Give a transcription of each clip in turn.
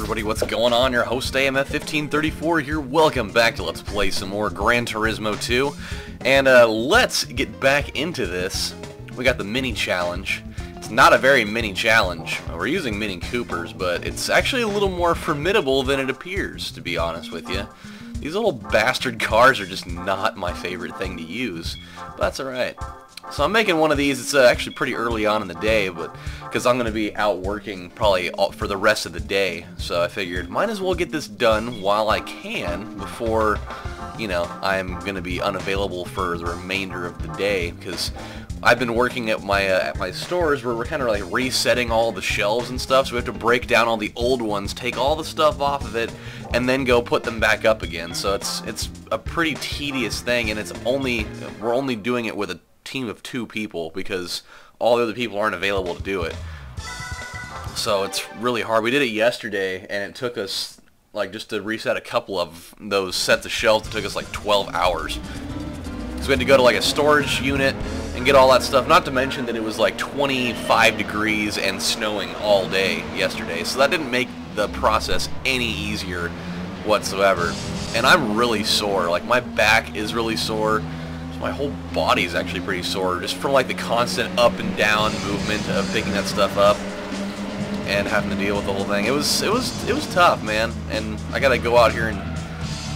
everybody, what's going on? Your host AMF1534 here. Welcome back to Let's Play some more Gran Turismo 2. And let's get back into this. We got the mini challenge. It's not a very mini challenge. We're using Mini Coopers, but it's actually a little more formidable than it appears, to be honest with you. These little bastard cars are just not my favorite thing to use, but that's alright. So I'm making one of these. It's actually pretty early on in the day, but because I'm going to be out working probably for the rest of the day, so I figured might as well get this done while I can before, you know, I'm going to be unavailable for the remainder of the day, because I've been working at my stores where we're kind of like resetting all the shelves and stuff, so we have to break down all the old ones, take all the stuff off of it, and then go put them back up again. So it's a pretty tedious thing, and we're only doing it with a team of 2 people because all the other people aren't available to do it. So it's really hard. We did it yesterday, and it took us, like, just to reset a couple of those sets of shelves, it took us like 12 hours. So we had to go to like a storage unit and get all that stuff, not to mention that it was like 25 degrees and snowing all day yesterday, so that didn't make the process any easier whatsoever. And I'm really sore. Like, my back is really sore. My whole body is actually pretty sore just from like the constant up and down movement of picking that stuff up and having to deal with the whole thing. It was tough, man. And I gotta go out here and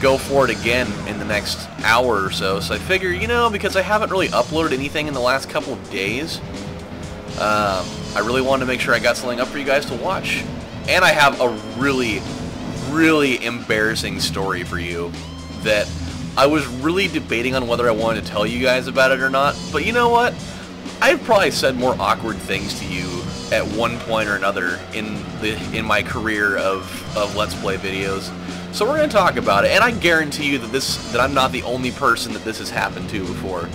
go for it again in the next hour or so. So I figure, you know, because I haven't really uploaded anything in the last couple of days, I really wanted to make sure I got something up for you guys to watch. And I have a really, really embarrassing story for you that I was really debating on whether I wanted to tell you guys about it or not, but you know what? I've probably said more awkward things to you at one point or another in my career of Let's Play videos. So we're going to talk about it, and I guarantee you that I'm not the only person that this has happened to before.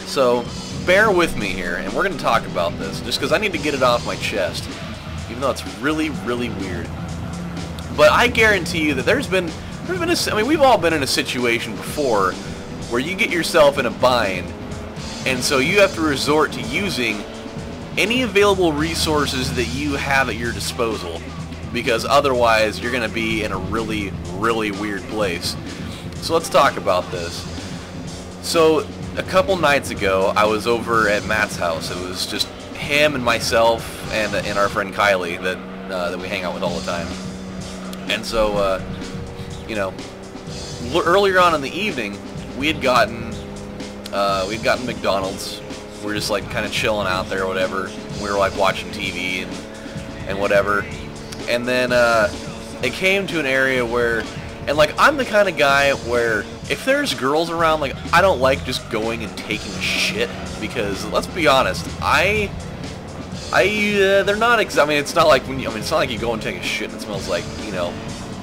So bear with me here, and we're going to talk about this, just because I need to get it off my chest, even though it's really, really weird. But I guarantee you that I mean, we've all been in a situation before where you get yourself in a bind, and so you have to resort to using any available resources that you have at your disposal, because otherwise you're going to be in a really, really weird place. So let's talk about this. So a couple nights ago, I was over at Matt's house. It was just him and myself and our friend Kylie that we hang out with all the time. And so you know, earlier on in the evening, we had gotten McDonald's. We were just like kind of chilling out there or whatever. We were like watching TV and whatever. And then it came to an area where, and like I'm the kind of guy where if there's girls around, like I don't like just going and taking a shit, because let's be honest, they're not. I mean, it's not like it's not like you go and take a shit and it smells like, you know,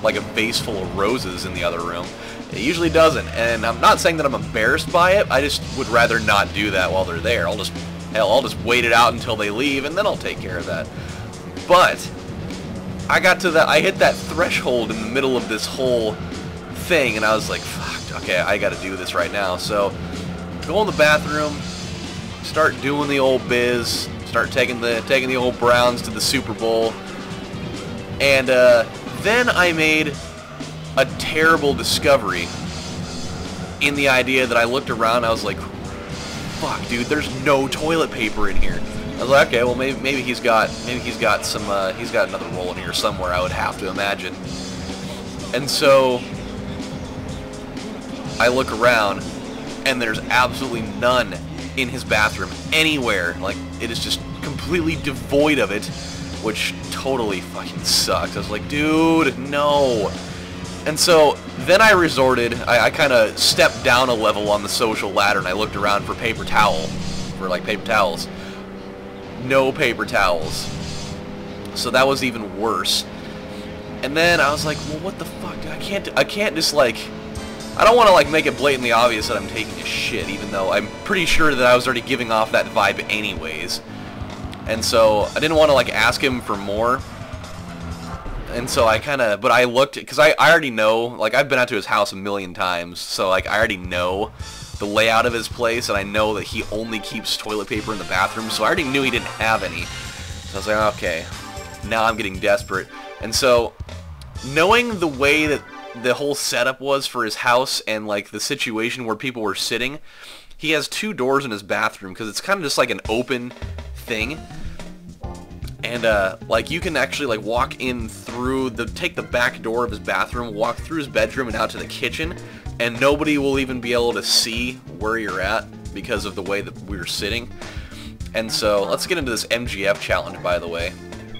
like a vase full of roses in the other room. It usually doesn't, and I'm not saying that I'm embarrassed by it. I just would rather not do that while they're there. I'll just wait it out until they leave, and then I'll take care of that. But I hit that threshold in the middle of this whole thing, and I was like, fuck, okay, I gotta do this right now. So go in the bathroom, start doing the old biz, start taking the old Browns to the Super Bowl, and then I made a terrible discovery in the idea that I looked around, I was like, fuck, dude, there's no toilet paper in here. I was like, okay, well maybe he's got another roll in here somewhere, I would have to imagine. And so I look around, and there's absolutely none in his bathroom anywhere. Like, it is just completely devoid of it, which totally fucking sucks. I was like, dude, no. And so then I kind of stepped down a level on the social ladder, and I looked around for paper towels. No paper towels. So that was even worse. And then I was like, well, what the fuck, dude? I can't just like, I don't want to like make it blatantly obvious that I'm taking a shit, even though I'm pretty sure that I was already giving off that vibe anyways. And so I didn't want to like ask him for more. And so but I looked, because I already know, like I've been out to his house a million times, so like I already know the layout of his place, and I know that he only keeps toilet paper in the bathroom, so I already knew he didn't have any. So I was like, okay, now I'm getting desperate. And so knowing the way that the whole setup was for his house and like the situation where people were sitting, he has 2 doors in his bathroom because it's kind of just like an open thing. And like you can actually like walk in through take the back door of his bathroom, walk through his bedroom and out to the kitchen, and nobody will even be able to see where you're at because of the way that we were sitting. And so let's get into this MGF challenge, by the way.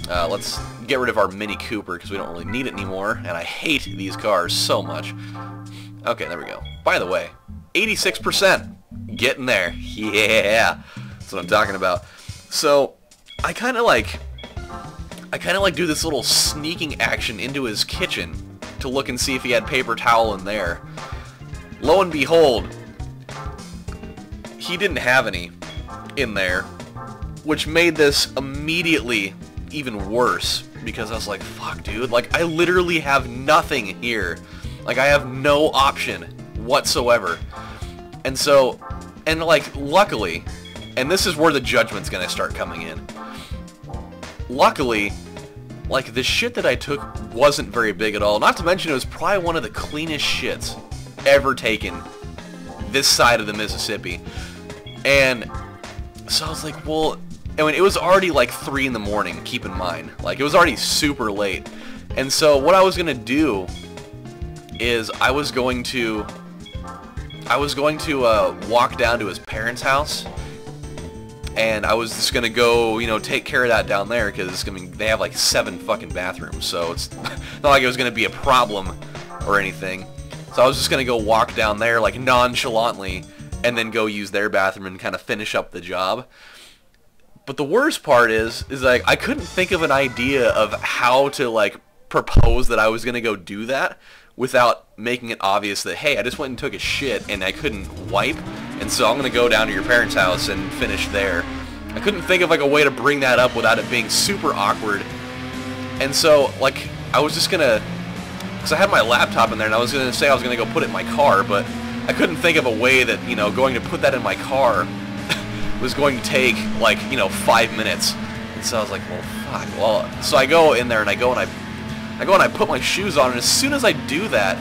Let's get rid of our Mini Cooper because we don't really need it anymore, and I hate these cars so much. Okay, there we go. By the way, 86%. Getting there. Yeah. That's what I'm talking about. So, I kind of like do this little sneaking action into his kitchen to look and see if he had paper towel in there. Lo and behold, he didn't have any in there, which made this immediately even worse because I was like, fuck, dude, like I literally have nothing here. Like I have no option whatsoever. And so, and like luckily, and this is where the judgment's gonna start coming in. Luckily, like the shit that I took wasn't very big at all. Not to mention it was probably one of the cleanest shits ever taken this side of the Mississippi. And so I was like, well, I mean, it was already like 3 in the morning, keep in mind. Like, it was already super late. And so what I was going to do is I was going to walk down to his parents' house, and I was just going to go, you know, take care of that down there, because, I mean, they have like 7 fucking bathrooms, so it's not like it was going to be a problem or anything. So I was just going to go walk down there, like, nonchalantly, and then go use their bathroom and kind of finish up the job. But the worst part is like, I couldn't think of an idea of how to, like, propose that I was going to go do that without making it obvious that, hey, I just went and took a shit and I couldn't wipe, and so I'm going to go down to your parents' house and finish there. I couldn't think of, like, a way to bring that up without it being super awkward. And so, like, I was just going to, because I had my laptop in there, and I was going to say I was going to go put it in my car, but I couldn't think of a way that, you know, going to put that in my car was going to take, like, you know, 5 minutes. And so I was like, well, fuck. Well, so I go in there and I go and I put my shoes on, and as soon as I do that,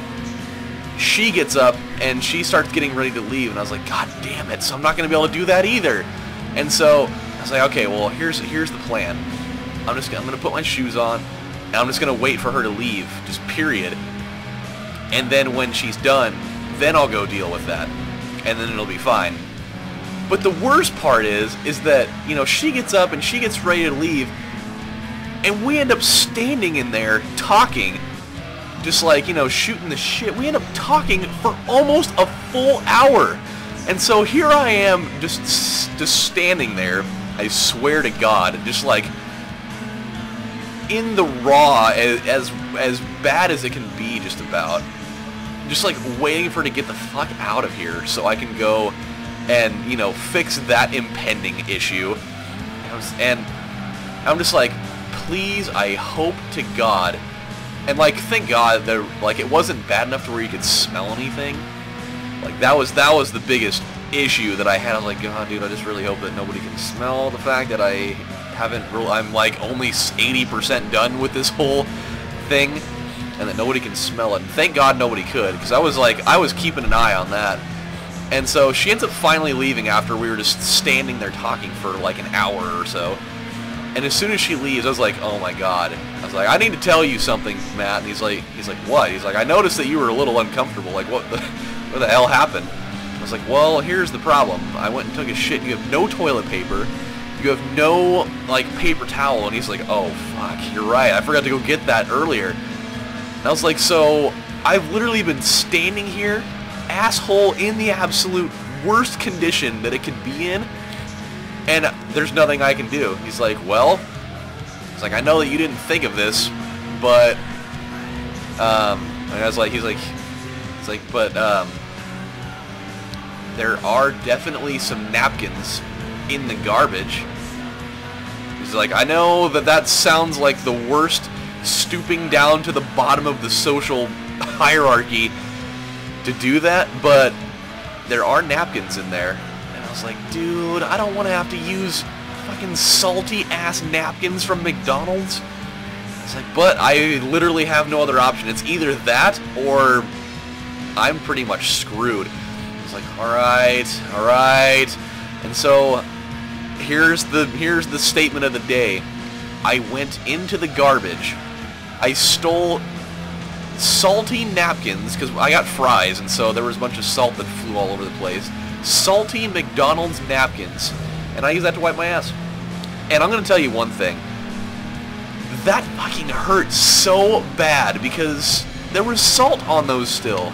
she gets up and she starts getting ready to leave, and I was like, god damn it, so I'm not going to be able to do that either. And so I was like, okay, well, here's the plan. I'm going to put my shoes on, and I'm just going to wait for her to leave, just period. And then when she's done, then I'll go deal with that, and then it'll be fine. But the worst part is that, you know, she gets up and she gets ready to leave, and we end up standing in there talking, just like, you know, shooting the shit. We end up talking for almost a full hour. And so here I am, just standing there, I swear to God, just like in the raw, as bad as it can be, just about. Just like waiting for her to get the fuck out of here so I can go and, you know, fix that impending issue. And I'm just like, please, I hope to God. And, like, thank God that, like, it wasn't bad enough to where you could smell anything. Like, that was the biggest issue that I had. I was like, God, dude, I just really hope that nobody can smell the fact that I'm, like, only 80% done with this whole thing, and that nobody can smell it. And thank God nobody could, because I was keeping an eye on that. And so she ends up finally leaving after we were just standing there talking for like an hour or so. And as soon as she leaves, I was like, oh my God. I was like, I need to tell you something, Matt. And he's like, what? He's like, I noticed that you were a little uncomfortable. Like, what the hell happened? I was like, well, here's the problem. I went and took a shit. You have no toilet paper. You have no, like, paper towel. And he's like, oh, fuck, you're right. I forgot to go get that earlier. And I was like, so I've literally been standing here, asshole, in the absolute worst condition that it could be in, and there's nothing I can do. He's like, well, it's like, I know that you didn't think of this, but and I was like, he's like, but there are definitely some napkins in the garbage. He's like, I know that sounds like the worst stooping down to the bottom of the social hierarchy to do that, but there are napkins in there. And I was like, dude, I don't want to have to use fucking salty ass napkins from McDonald's. It's like, but I literally have no other option. It's either that or I'm pretty much screwed. It's like, alright. And so here's the statement of the day. I went into the garbage. I stole salty napkins, because I got fries, and so there was a bunch of salt that flew all over the place. Salty McDonald's napkins. And I used that to wipe my ass. And I'm going to tell you one thing. That fucking hurt so bad, because there was salt on those still.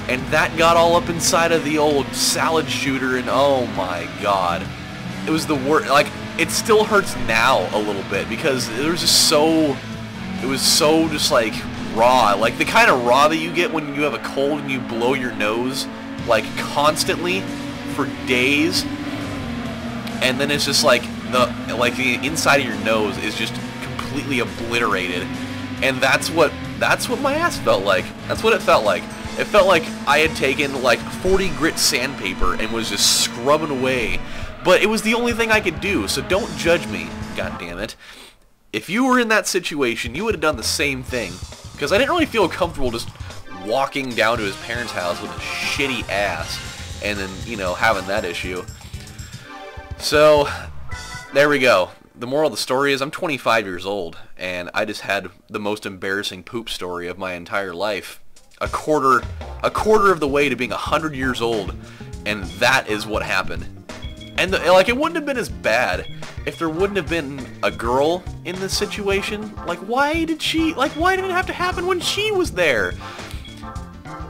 And that got all up inside of the old salad shooter, and oh my god. It was the worst. Like, it still hurts now a little bit, because it was just so... It was so just, like, raw. Like, the kind of raw that you get when you have a cold and you blow your nose, like, constantly for days. And then it's just, like, the inside of your nose is just completely obliterated. And that's what my ass felt like. That's what it felt like. It felt like I had taken, like, 40 grit sandpaper and was just scrubbing away. But it was the only thing I could do, so don't judge me, god damn it. If you were in that situation, you would have done the same thing. Because I didn't really feel comfortable just walking down to his parents' house with a shitty ass and then, you know, having that issue. So, there we go. The moral of the story is I'm 25 years old, and I just had the most embarrassing poop story of my entire life. A quarter of the way to being 100 years old, and that is what happened. And like, it wouldn't have been as bad if there wouldn't have been a girl in this situation. Like, why did it have to happen when she was there?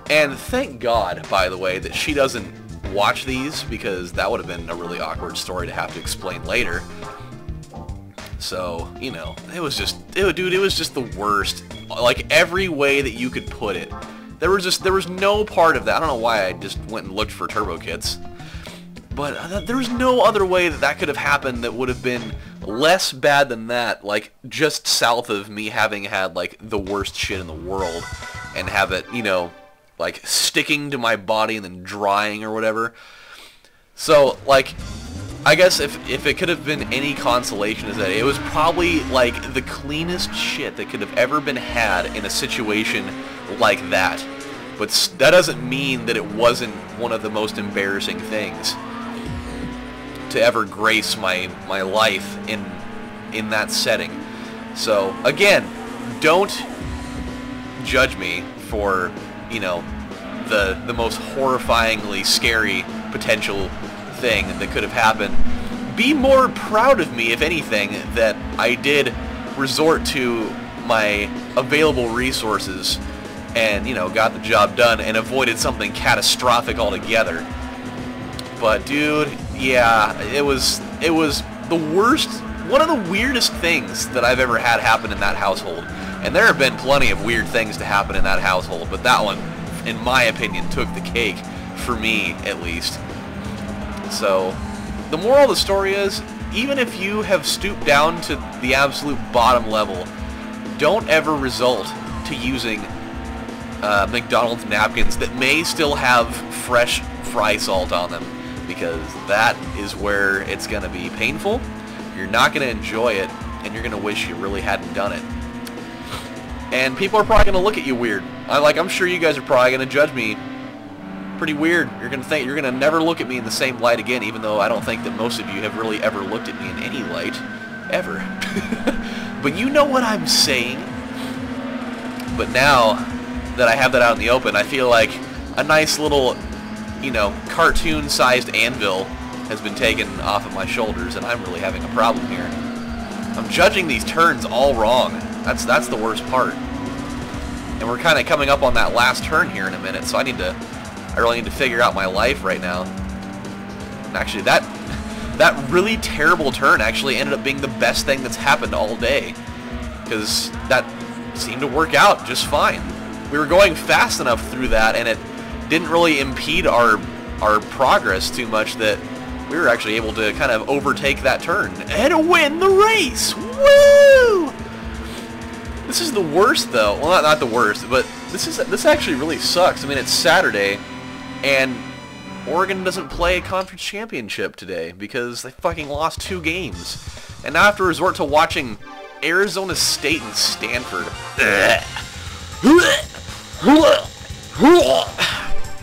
And thank God, by the way, that she doesn't watch these, because that would have been a really awkward story to have to explain later. So, you know, it was just the worst. Like, every way that you could put it. There was no part of that. I don't know why I just went and looked for turbo kits. But there was no other way that could have happened that would have been less bad than that, like, just south of me having had, like, the worst shit in the world, and have it, you know, like, sticking to my body and then drying or whatever. So, like, I guess if it could have been any consolation, is that it was probably, like, the cleanest shit that could have ever been had in a situation like that. But that doesn't mean that it wasn't one of the most embarrassing things to ever grace my life in that setting. So, again, don't judge me for, you know, the most horrifyingly scary potential thing that could have happened. Be more proud of me, if anything, that I did resort to my available resources and, you know, got the job done and avoided something catastrophic altogether. But, dude, yeah, it was the worst, one of the weirdest things that I've ever had happen in that household. And there have been plenty of weird things to happen in that household, but that one, in my opinion, took the cake, for me, at least. So, the moral of the story is, even if you have stooped down to the absolute bottom level, don't ever resort to using McDonald's napkins that may still have fresh fry salt on them, because that is where it's going to be painful, you're not going to enjoy it, and you're going to wish you really hadn't done it. And people are probably going to look at you weird. I'm sure you guys are probably going to judge me pretty weird. You're going to never look at me in the same light again, even though I don't think that most of you have really ever looked at me in any light, ever. But you know what I'm saying. But now that I have that out in the open, I feel like a nice little, you know, cartoon-sized anvil has been taken off of my shoulders, and I'm really having a problem here. I'm judging these turns all wrong. That's the worst part. And we're kind of coming up on that last turn here in a minute, so I really need to figure out my life right now. And actually, that really terrible turn actually ended up being the best thing that's happened all day, because that seemed to work out just fine. We were going fast enough through that, and it didn't really impede our progress too much that we were actually able to kind of overtake that turn and win the race. Woo! This is the worst, though. Well, not the worst, but this actually really sucks. I mean, it's Saturday, and Oregon doesn't play a conference championship today because they fucking lost 2 games. And now I have to resort to watching Arizona State and Stanford.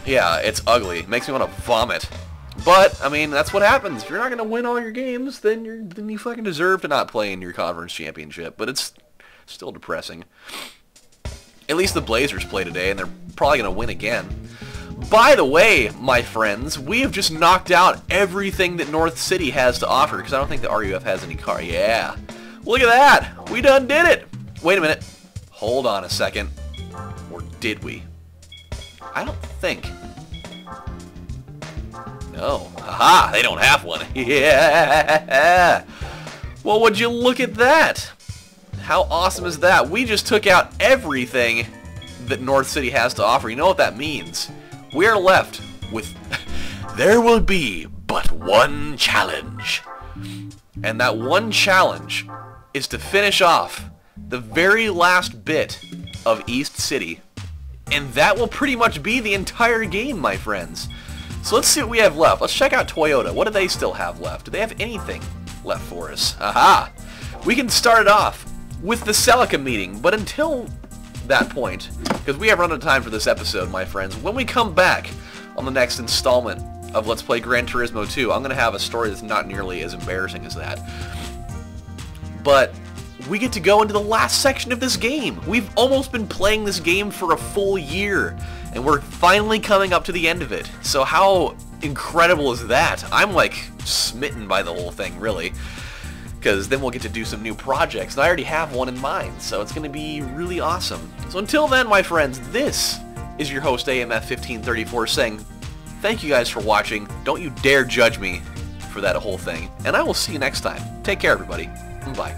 Yeah, it's ugly. It makes me want to vomit. But, I mean, that's what happens. If you're not going to win all your games, then you fucking deserve to not play in your conference championship. But it's still depressing. At least the Blazers play today, and they're probably going to win again. By the way, my friends, we have just knocked out everything that North City has to offer, because I don't think the RUF has any car. Yeah. Look at that. We done did it. Wait a minute. Hold on a second. Or did we? I don't think. No. Aha! They don't have one. Yeah! Well, would you look at that? How awesome is that? We just took out everything that North City has to offer. You know what that means? We are left with... There will be but one challenge. And that one challenge is to finish off the very last bit of East City. And that will pretty much be the entire game, my friends. So let's see what we have left. Let's check out Toyota. What do they still have left? Do they have anything left for us? Aha! We can start it off with the Celica meeting. But until that point, because we have run out of time for this episode, my friends, when we come back on the next installment of Let's Play Gran Turismo 2, I'm going to have a story that's not nearly as embarrassing as that. But we get to go into the last section of this game. We've almost been playing this game for a full year, and we're finally coming up to the end of it. So how incredible is that? I'm like smitten by the whole thing, really, because then we'll get to do some new projects, and I already have one in mind, so it's going to be really awesome. So until then, my friends, this is your host AMF1534 saying thank you guys for watching. Don't you dare judge me for that whole thing, and I will see you next time. Take care, everybody. Bye.